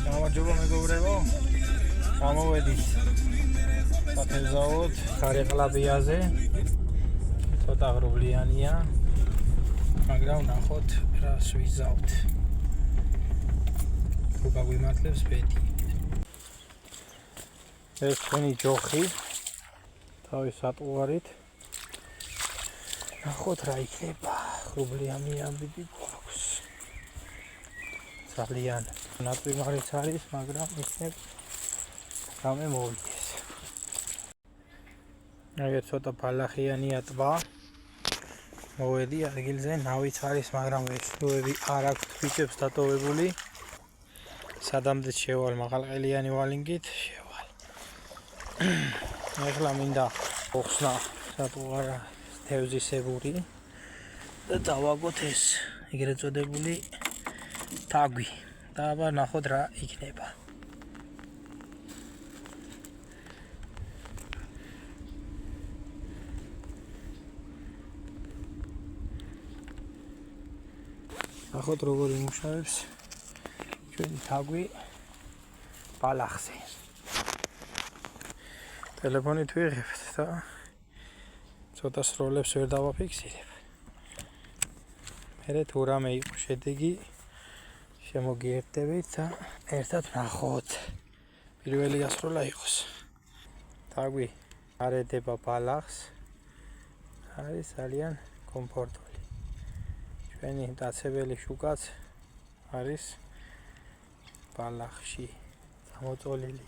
გამარჯობა მეგობრებო, გამოვედით სათევზაოდ ქარეყლაბიაზე, ცოტა ღრუბლიანია, მაგრამ ნახოთ რას ვიზავთ. თუ გაგვიმართლებს ბედი. ეს თქვენი ჯოხი თავის სატყუარით. ნახოთ რა იქნება, ღრუბლიანი ამბიდი გვაქვს. ძალიან ნაპირმარიც არის, მაგრამ იქნებ რამე მოვიდეს. ეგ ცოტა ბალახიანია ტბა. მოვედი ადგილზე, ნავიც არის, მაგრამ ვეშლოები არ აქვს თვიჭებს დატოვებული. სადამდეც შევალ მაღალყელიანი ვალინგით, შევალ. ეხლა მინდა ოხსნა სატყუარა თევზისებური და დავაგოთ ეს ეგრეთ წოდებული თაგვი და აბა ნახოთ რა იქნება. ნახოთ როგორ იმუშავებს ჩვენი თაგვი ბალახზე. ტელეფონით ვიღებთ და ცოტა სროლებს ვერ დავაფიქსირებ. მერე თუ რამე იყო შედეგი შემოგიერთდებით და ერთად ვნახოთ. პირველი გასროლა იყოს. თაგვი არ ედება ბალახს. არის ძალიან კომფორტული. ჩვენი დაცებელი შუკაც არის ბალახში გამოწოლილი.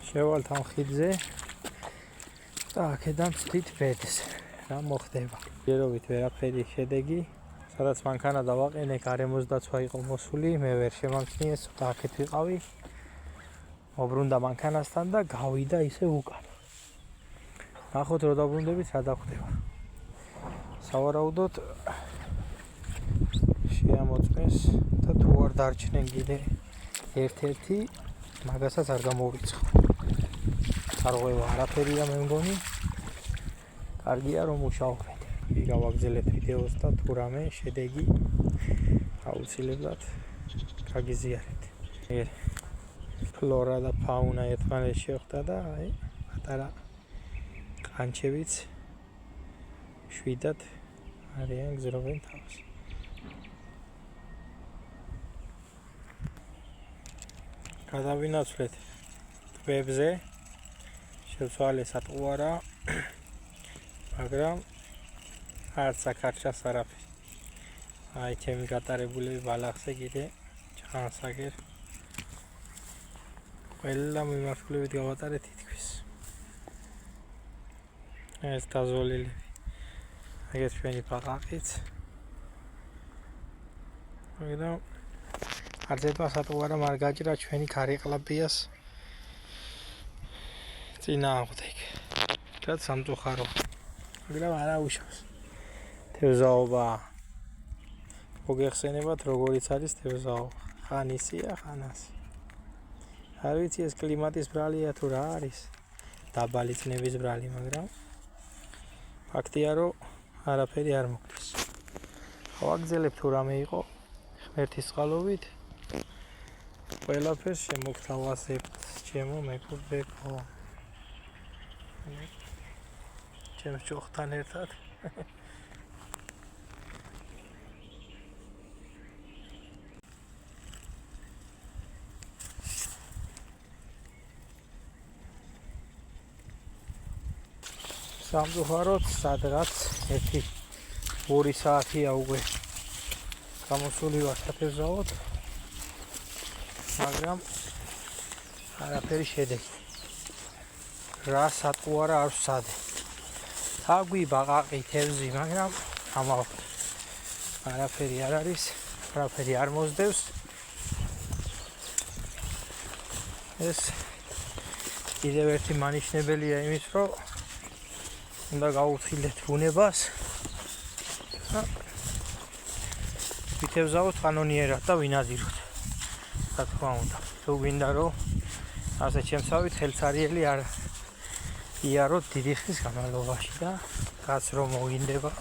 შევალთ ამ ხიდზე და აქედან ვწვით ბედს. რა მოხდება? ჯერობით ვერაფერი შედეგი. სადაც მანქანა დავაყენე, გარემოს დაცვა იყო მოსული, მე ვერ შემამქნიეს, და აქეთ ვიყავი. მობრუნდა მანქანასთან და გავიდა ისე უკან. ნახოთ რო დაბრუნდებით რა დახვდება. სავარაუდოდ შეამოწმეს და თუ არ დარჩნენ კიდე ერთ-ერთი, მაგასაც არ გამოვიწყო. არღვევა არაფერია მე მგონი. კარგია რომ მუშაობთ. გავაგზავნეთ ვიდეოს და თუ რამე შედეგი აუცილებლად გაგიზიარეთ. ფლორა და ფაუნა ერთმანეთს შეხვდა და აი პატარა ყანჩებიც შვიდად არიან გზნობენ თავს. გადავინაცვლეთ ტბებზე. შევცვალე სატყუარა, მაგრამ არც აქარჩას არაფერი. აი ჩემი გატარებულები ბალახზე კიდე ჩანსაგერ. ყველა მიმართულებით გავატარეთ თითქმის. ეს დაზოლილები. ეგეც ჩვენი ბაყაყიც. მაგრამ არც ერთმა სატყუარამ არ გაჭირა ჩვენი ქარეყლაბიას წინააღმდეგ. რაც სამწუხარო. მაგრამ არა უშავს. თევზაობა. მოგეხსენებათ როგორიც არის თევზაობა. ხან ისია, ხან ასე. არ ვიცი ეს კლიმატის ბრალია თუ რა არის. დაბალი წნევის ბრალი, მაგრამ ფაქტია რომ არაფერი არ მოხდეს. ვაგზელებ თუ რამე იყო ღმერთის წყალობით. ყველაფერს შემოგთავაზებთ ჩემო მეგობრებო. ჩემს ჯოხთან ერთად. სამწუხაროდ სადღაც 1-2 საათია უკვე გამოსული ვარ სათევზაოდ, მაგრამ არაფერი შედეგი. რა სატყუარა არ ვსადე. თაგვი, ბაყაყი, თევზი, მაგრამ ამავე არაფერი არ არის, არაფერი არ მოსდევს. ეს კიდევ ერთი მანიშნებელია იმის, რომ უნდა გავუთხილდეთ ბუნებას. ვითევზაოთ კანონიერად და ვინაზიროთ. რა თქმა უნდა, თუ გვინდა რომ ასე შემსავით ხელსარიელი არ იაროთ დიდი ხნის განმავლობაში და რაც რომ მოინდება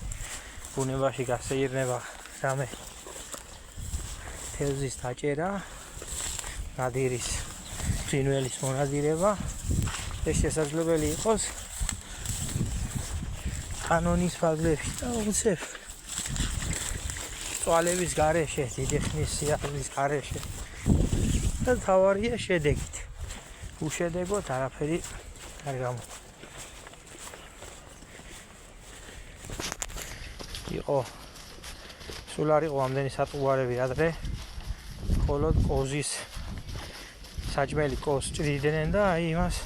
ბუნებაში გასეირნება რამე თევზის დაჭერა, ნადირის ფრინველის მონადირება ეს შესაძლებელი იყოს კანონის ფარგლებში და უცებ წვალების გარეშე, დიდი ხნის სიახლის გარეშე და თავარია შედეგით. უშედეგოთ არაფერი არ გამოვა. იყო სულ არ იყო ამდენი სატყუარები ადრე, მხოლოდ კოზის საჭმელი კოზს ჭრიდნენ და აი იმას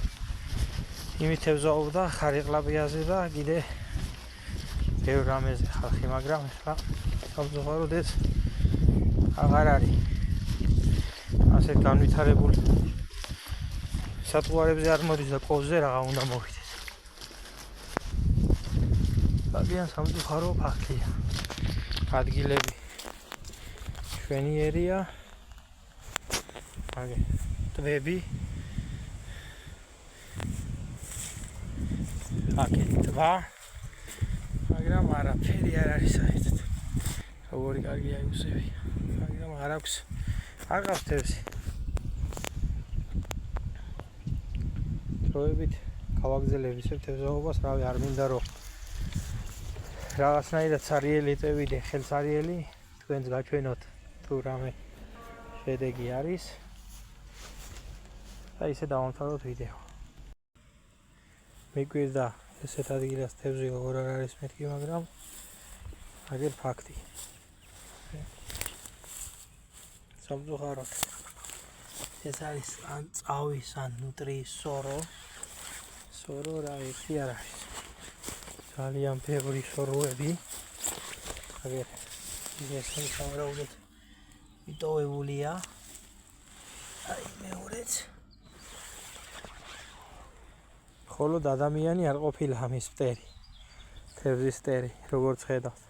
იმით ევზაობდა ხარიყლაბიაზე და კიდე ბევრ რამეზე ხალხი, მაგრამ ახლა სამწუხაროდ ეს აღარ არის. ასეთ განვითარებული სატყუარებზე არ მოდის და კოზზე რაღა უნდა მოვიდეს. ძალიან სამწუხარო ფაქტია. ადგილები ჩვენიერია, აგე ტბები, აქეთ ტბა, მაგრამ არაფერი არ არის საერთოდ. როგორი კარგია იუსები, მაგრამ არ აქვს, არ ყავს თევზი. დროებით გავაგზავნებთ თევზაობას, რავი, არ მინდა რომ რაღაცნაირად სარიელი წევიდე, ხელსარიელი, თქვენს გაჩვენოთ თუ რამე შედეგი არის და ისე დავამთავროთ ვიდეო. მიგვირდა ესეთ ადგილას თევზი როგორ არ არის მეთქი, მაგრამ აგერ ფაქტი. სამწუხაროდ ეს არის ან წავის, ან ნუტრიის სორო, რა ერთი არ არის. ძალიან ბევრი სოროები. აგერ ისე სამრაუდოდ იტოვებულია. აი მეორეც. მხოლოდ ადამიანი არ ყოფილა ამის მტერი. თევზის მტერი, როგორც ხედავთ.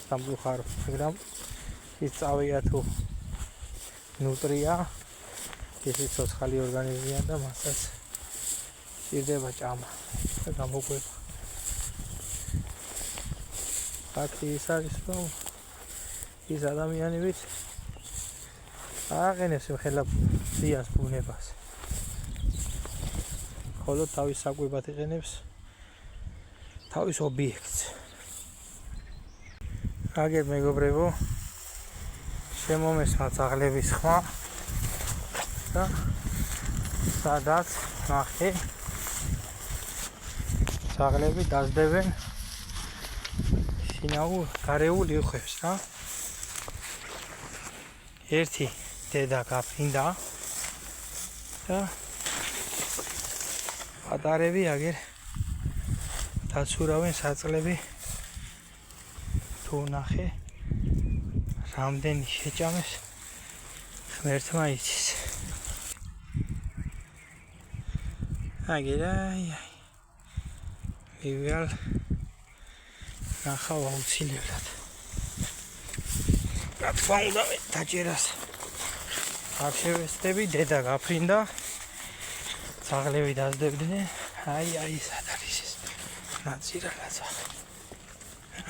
სამწუხაროდ, მაგრამ ის წავია თუ ნუტრია, ისიც ცოცხალი ორგანიზმია და მასაც სჭირდება ჭამა და გამოგვება. ფაქტი ის არის, რომ ის ადამიანი ვით აღენებს ხელა ზიანს ბუნებას. მხოლოდ თავის საკვებად იყენებს თავის ობიექტს. აგერ მეგობრებო, შემომესმა ძაღლების ხმა და სადაც ნახე ძაღლები დაზდებენ შინაურ გარეულ იხევს რა. ერთი დედა გაფრინდა და პატარები აგერ დაცურავენ საწყლები. თუ ნახე რამდენი შეჭამეს ღმერთმა იცის. აგერ მივივალ ნახავ აუცილებლად. რა თქმა უნდა დაჭერას არ შევესწრები, დედა გაფრინდა, ძაღლები დაზდებდნენ. აი სად არის ეს ნაცირალა ძაღლი.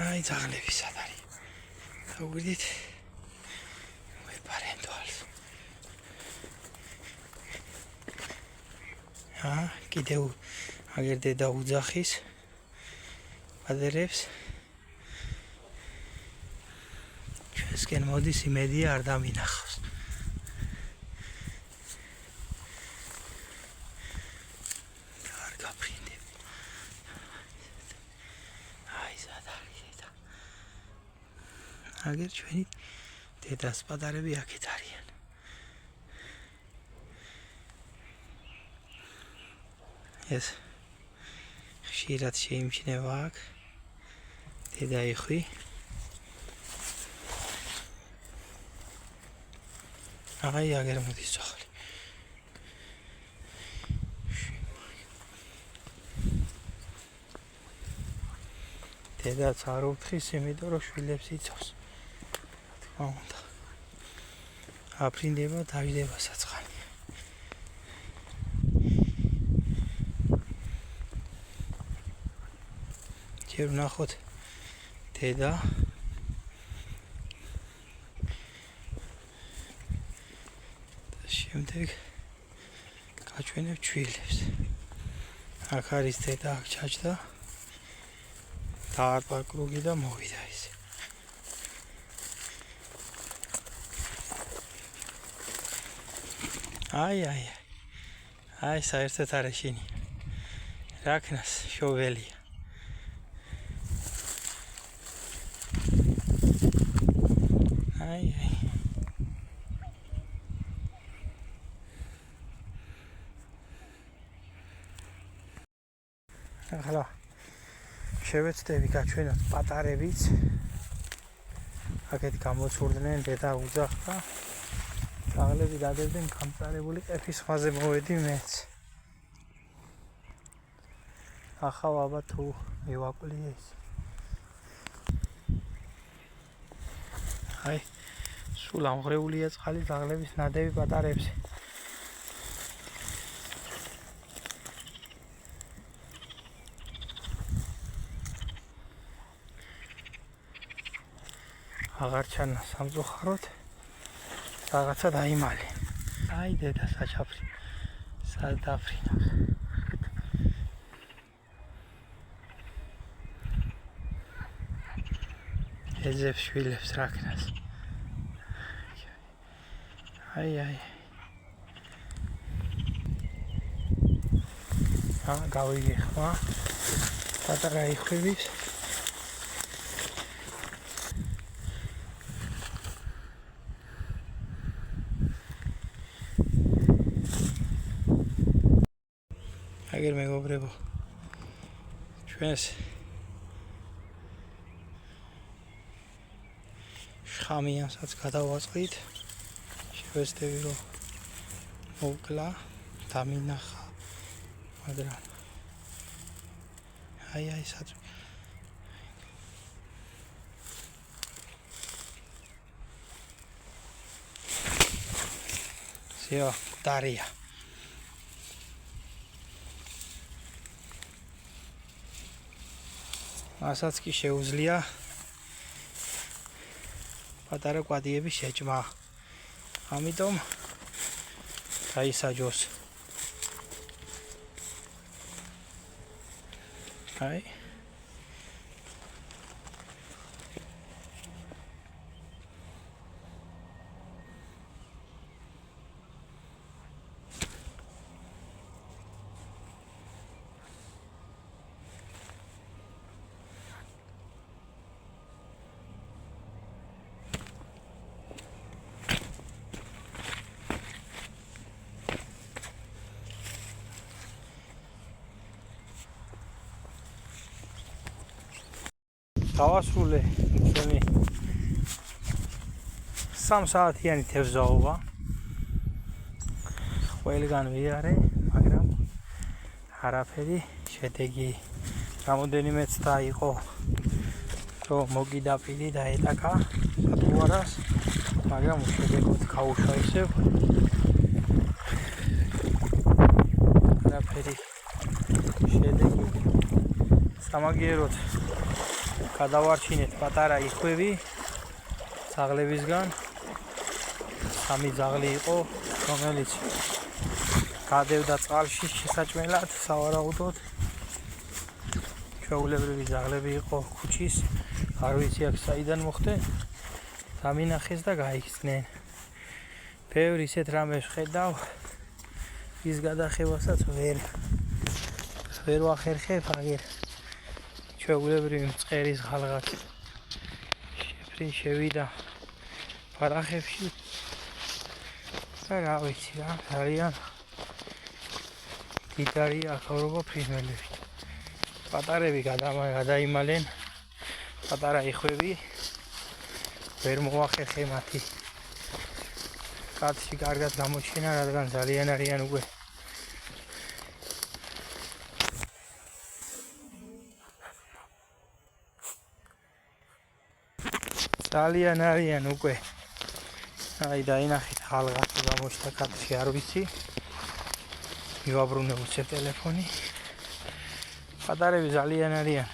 აი ძაღლები სად არის. გავიგდით ვეპარენ თვალს. კიდევ აგერ დედა უძახის პადერებს. ჩვენსკენ მოდის იმედია არ დამინახავს. არ გაფრინდებ. აი სად არის დედა. აგერ ჩვენი დედას პატარები აქეთ არიან. ეს ხშირად შეიმჩნევა აქ. დედა იხვი. აი აგერ მოდის ძაღლი. დედაც არ უთხრის, იმიტომ რომ შვილებს იცავს. თქმა უნდა. აფრინდება, დავიდება საცხანი. ჯერ ვნახოთ დედა შემდეგ გაჩვენებ ჩვილებს. აქ არის დედა, აქ ჩაჯდა. დაარტყა კრუგი და მოვიდა ის. აი საერთოდ არ ეშინია. რაკნას შოველია. ახლა შევეცდები გაჩვენოთ პატარებიც. აქეთ გამოცურდნენ დედა უძახდა. ძაღლები დადებდნენ გამწარებული ყეფის ხმაზე მოვედი მეც. ახლა აბა თუ მივაკლია ის. აი სულ ამღრეულია წყალი ძაღლების ნადევი პატარებზე. აღარ ჩანა სამწუხაროდ რაღაცა დაიმალე. აი დედა საჩაფრი სადაფრინავს. ეძებს შვილებს რაკნას. აი გავიგე ხმა პატარა იხვების. აგერ მეგობრებო, ჩვენს შხამიანსაც გადავაწყდით. შევეცდები რომ მოვკლა, დამინახა, მაგრამ აი სად სიო დარია. მასაც კი შეუძლია პატარა კვადიების შეჭმა. ამიტომ დაისაჯოს. აი დავასრულე ჩემი 3 საათიანი თევზაობა. ყველგან ვიარე, მაგრამ არაფერი შედეგი. რამოდენიმე ცდა იყო რომ მოგიდაპირი და ეტაკა სათუარას, მაგრამ უშედეგოდ გაუშვა ისევ. არაფერი შედეგი. სამაგიეროდ გადავარჩინეთ პატარა იხვები ძაღლებისგან. 3 ძაღლი იყო, რომელიც გადევდა წყალში შესაჭმელად, სავარაუდოდ. ჩვეულებრივი ძაღლები იყო ქუჩის, არ ვიცი აქ საიდან მოხდნენ. დამინახეს და გაიქცნენ. ბევრი ისეთ რამეს ვხედავ, ის გადახევასაც ვერ ვახერხებ, აგერ ჩვეულებრივი მწყერის ღალღაც შევიდა ფარახებში და რა ვიცი რა, ძალიან დიდარია ახალობა ფრინველებით. პატარები გადაიმალენ, პატარა იხვები ვერ მოვახერხე მათი კაცში კარგად გამოჩენა, რადგან ძალიან არიან უკვე ძალიან არიან უკვე. აი დაინახეთ ხალხი გამოჩნდა კადრში არ ვიცი. მივაბრუნე უცებ ტელეფონი. პატარები ძალიან არიან.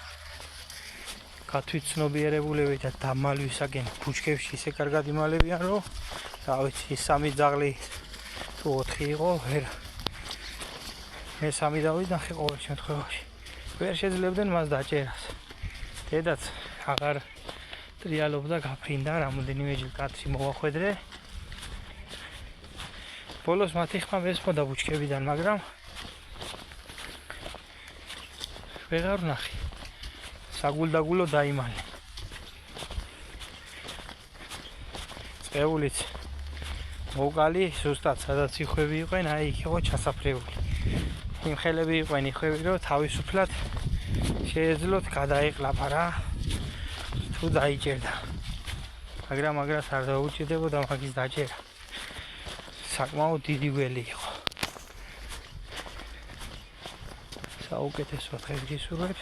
გათვითცნობიერებულები და დამალვისაგენ ბუჩქებში ისე კარგად იმალებიან, რომ რა ვიცი, 3 ძაღლი თუ 4 იყო, მე 3 დავინახე ყოველ შემთხვევაში. ვერ შეძლებდნენ მას დაჭერას. დედაც აღარ ტრიალობდა, გაფრინდა, რამოდენიმეჯერ კაცი მოვახვედრე. ბოლოს მათი ხმა მესმოდა ბუჩქებიდან, მაგრამ ვეღარ ვნახე. საგულდაგულო დაიმალე. წეულიც მოკალი, ზუსტად სადაც იხვები იყვენ, აი იქ იყო ჩასაფრეული. იმ ხელები იყვენ იხვები, რომ თავისუფლად შეეძლოთ გადაეყლაპა რა. თუ დაიჭერდა. მაგრამ აგრას არ დაუჭირდებოდა მაგის დაჭერა. საკმაოდ დიდი გველი იყო. საუკეთესო დღეს გისურვებთ.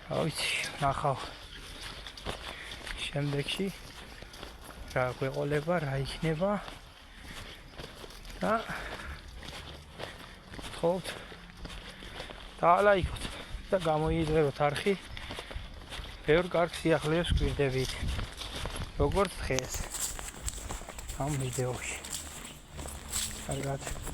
რა ვიცი, ნახავ შემდეგში რა გვეყოლება, რა იქნება და ვთხოვთ დაალაიქოთ და გამოიძღეროთ არხი. ბევრ კარგ სიახლეებს გვირდებით, როგორც დღეს ამ ვიდეოში. კარგად.